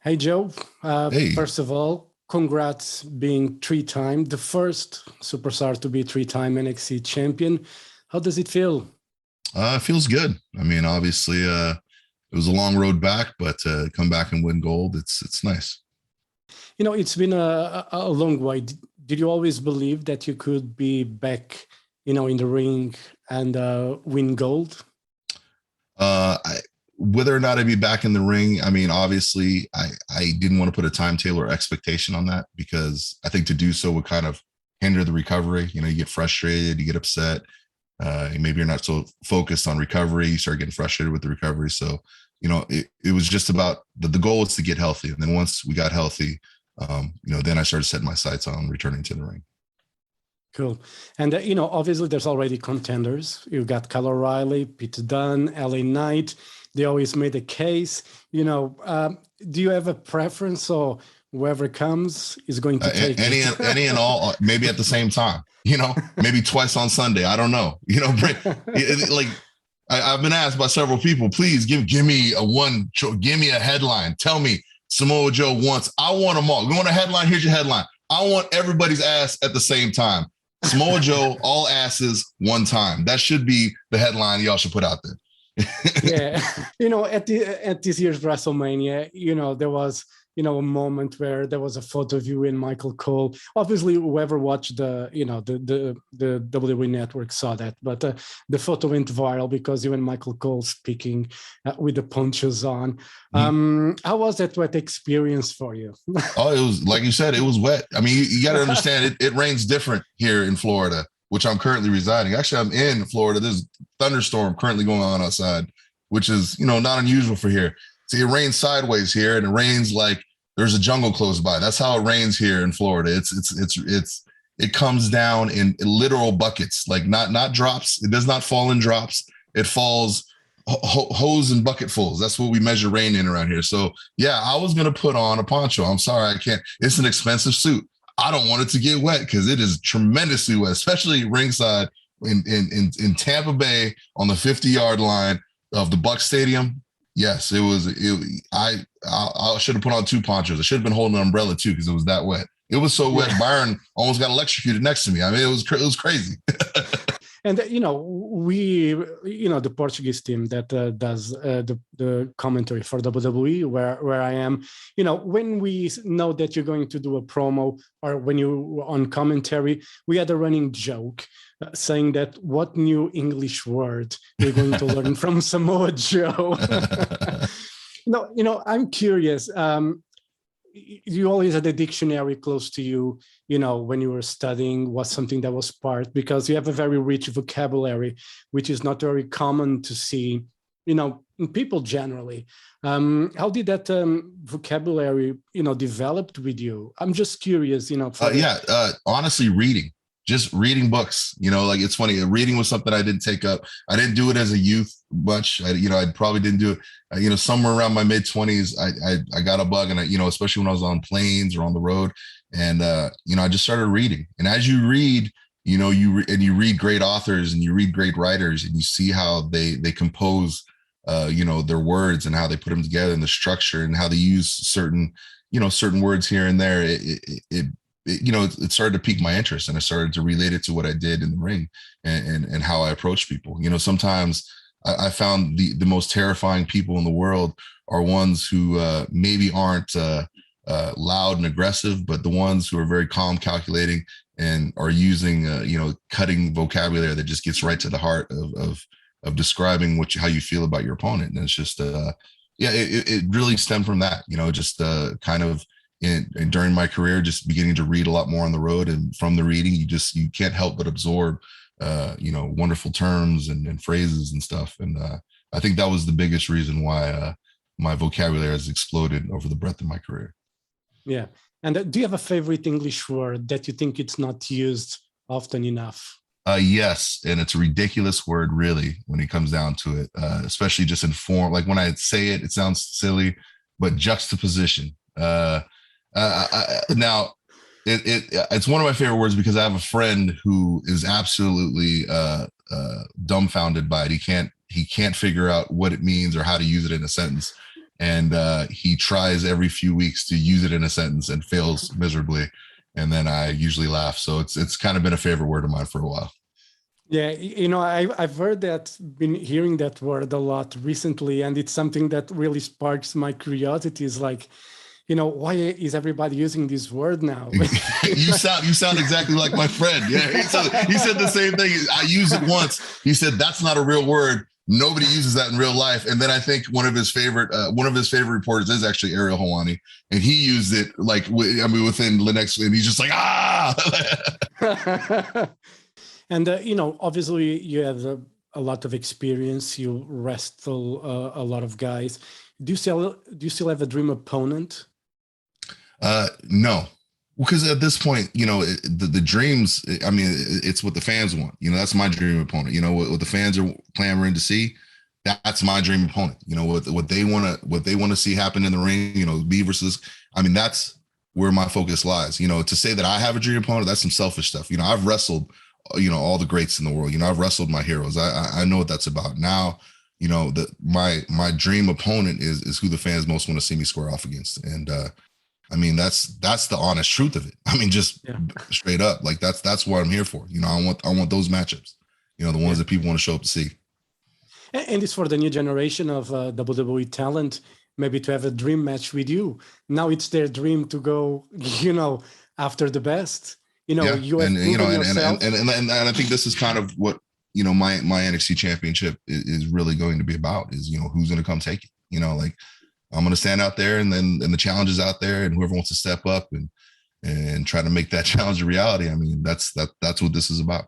Hey, Joe. Hey, First of all, congrats being the first superstar to be three-time NXT champion. How does it feel? it feels good. I mean, obviously, it was a long road back, but to come back and win gold, it's nice. It's been a long way. Did you always believe that you could be back, in the ring and win gold? I, whether or not I'd be back in the ring, I mean, obviously, I didn't want to put a timetable or expectation on that because I think to do so would kind of hinder the recovery. You know, you get frustrated, you get upset. Maybe you're not so focused on recovery. You start getting frustrated with the recovery. So, it was just about the goal was to get healthy. And then once we got healthy, then I started setting my sights on returning to the ring. Cool. And, obviously there's already contenders. You've got Kyle O'Reilly, Pete Dunne, LA Knight. They always made a case. Do you have a preference or whoever comes is going to take any it? any and all, maybe at the same time, maybe twice on Sunday. I don't know, like I've been asked by several people, please give me give me a headline. Tell me Samoa Joe wants, I want them all. You want a headline? Here's your headline. I want everybody's ass at the same time. Samoa Joe, all asses, one time. That should be the headline y'all should put out there. Yeah. At this year's WrestleMania, there was, a moment where there was a photo of you and Michael Cole. Obviously, whoever watched the WWE network saw that, but the photo went viral because you and Michael Cole speaking with the ponchos on. How was that wet experience for you? Oh, it was, like you said, it was wet. I mean, you got to understand it rains different here in Florida, which I'm currently residing. Actually, I'm in Florida. There's a thunderstorm currently going on outside, which is, not unusual for here. See, it rains sideways here, and it rains like there's a jungle close by. That's how it rains here in Florida. It comes down in literal buckets, like not drops. It does not fall in drops. It falls hose and bucketfuls. That's what we measure rain in around here. So yeah, I was gonna put on a poncho. I'm sorry, I can't. It's an expensive suit. I don't want it to get wet because it is tremendously wet, especially ringside in Tampa Bay on the 50-yard line of the Buck Stadium. Yes, it was. I should have put on two ponchos. I should have been holding an umbrella too because it was that wet. It was so wet. Byron almost got electrocuted next to me. I mean, it was crazy. And the Portuguese team that does the commentary for WWE, where I am, when we know that you're going to do a promo or when you on commentary, we had a running joke saying that what new English word we're going to learn from Samoa Joe. No, I'm curious. You always had a dictionary close to you, when you were studying, was something that was part, because you have a very rich vocabulary, which is not very common to see, in people generally. How did that vocabulary, developed with you? I'm just curious, honestly, just reading books, like it's funny. Reading was something I didn't take up. I didn't do it as a youth much. I probably didn't do it. Somewhere around my mid 20s, I got a bug, and especially when I was on planes or on the road, and I just started reading. And as you read, you read great authors and you read great writers, and you see how they compose, their words and how they put them together and the structure and how they use certain words here and there. It started to pique my interest, and I started to relate it to what I did in the ring and how I approach people. Sometimes I found the most terrifying people in the world are ones who maybe aren't loud and aggressive, but the ones who are very calm, calculating, and are using cutting vocabulary that just gets right to the heart of describing how you feel about your opponent. And it's just it really stemmed from that. Just kind of. And during my career, just beginning to read a lot more on the road, and from the reading, you can't help but absorb, wonderful terms and phrases and stuff. And I think that was the biggest reason why my vocabulary has exploded over the breadth of my career. Yeah. And do you have a favorite English word that you think it's not used often enough? Yes, and it's a ridiculous word, really, when it comes down to it, especially just in form. Like when I say it, it sounds silly, but juxtaposition. Now it's one of my favorite words because I have a friend who is absolutely dumbfounded by it. He can't figure out what it means or how to use it in a sentence. and he tries every few weeks to use it in a sentence and fails miserably, and then I usually laugh. So it's kind of been a favorite word of mine for a while. Yeah, I've heard that, been hearing that word a lot recently, and it's something that really sparks my curiosity. Is like, why is everybody using this word now? you sound exactly like my friend. Yeah, he said the same thing. I used it once. He said that's not a real word. Nobody uses that in real life. And then I think one of his favorite reporters is actually Ariel Helwani, and he used it within the next, and he's just like And obviously you have a lot of experience. You wrestle a lot of guys. Do you still have a dream opponent? No, because at this point, the dreams, I mean, it's what the fans want. That's my dream opponent. What the fans are clamoring to see, that's my dream opponent. What they want to see happen in the ring, me versus, I mean, that's where my focus lies. To say that I have a dream opponent, that's some selfish stuff. I've wrestled, all the greats in the world. I've wrestled my heroes. I know what that's about. Now, my dream opponent is who the fans most want to see me square off against. And, I mean, that's the honest truth of it. I mean, just straight up, like that's what I'm here for. I want those matchups, the ones that people want to show up to see. And it's for the new generation of WWE talent, maybe to have a dream match with you. Now it's their dream to go, after the best. You have proven yourself. And I think this is kind of what my NXT championship is really going to be about. Is who's going to come take it. Like, I'm going to stand out there, and the challenge is out there, and whoever wants to step up and try to make that challenge a reality. I mean, that's what this is about.